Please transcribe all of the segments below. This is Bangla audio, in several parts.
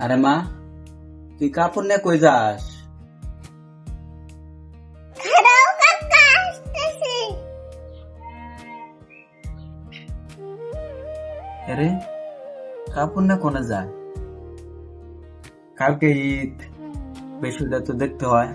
আরে মা, তুই কাপড় নিয়ে কই যাস? আরে কাপড় নিয়ে কোনে যায়? কালকে ঈদ, বেশিটা তো দেখতে হয়।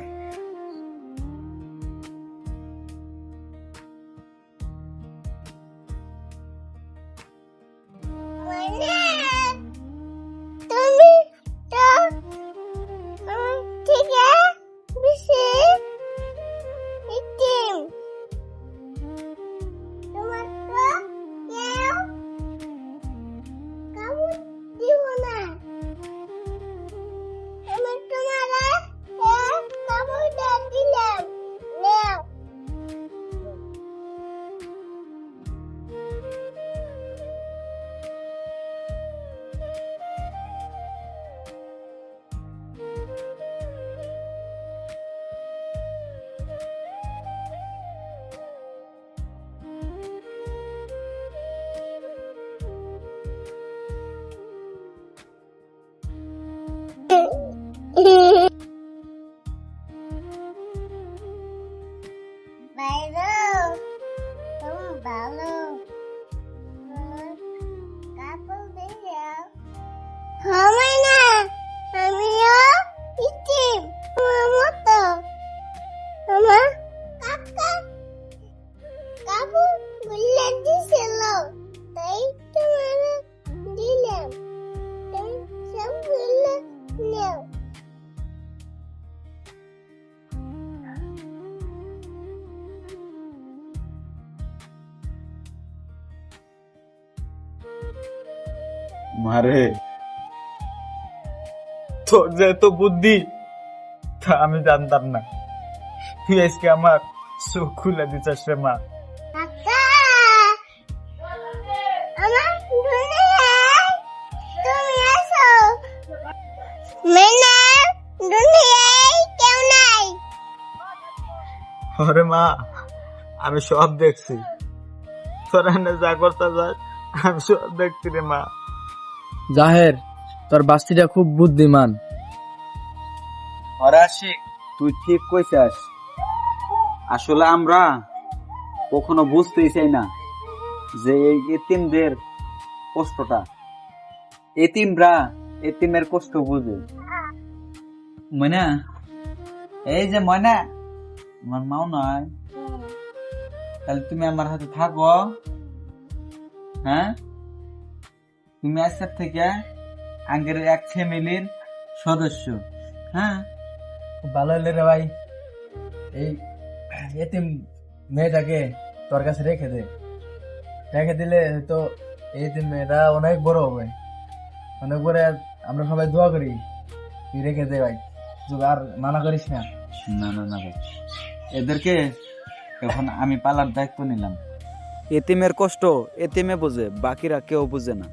মারে, তোর যে এত বুদ্ধি তা আমি জানতাম না। তুই আজকে আমার চোখ খুলে দিচ্ছিস রে মা। ওরে মা, আমি সব দেখছি, তোরা যা করতে যাস আমি সব দেখছি রে মা। জাহের, তোর বাস্তিটা খুব বুদ্ধিমান। আশিক, তুই ঠিক কইছাস। আসলে আমরা কখনো বুঝতেই চাই না যে এই এতিমদের কষ্টটা। এতিমরা এতিমের কষ্ট বুঝে। ময়না, এই যে ময়না, আমার মাও নয়, তাহলে তুমি আমার হাতে থাকো। হ্যাঁ, তুমি আজকের থেকে আগের এক ফ্যামিলির সদস্য। হ্যাঁ, খুব ভালো হইলে রে ভাই। এই এতিম মেয়েটাকে তোর কাছে রেখে দে। রেখে দিলে তো এই এতিম মেয়েটা অনেক বড় হবে। অনেক বড়, আমরা সবাই দোয়া করি তুই রেখে দে ভাই। তুই আর মানা করিস না। না না না ভাই, এদেরকে এখন আমি পালার দায়িত্ব নিলাম। এতিমের কষ্ট এতিমে বোঝে, বাকিরা কেউ বোঝে না।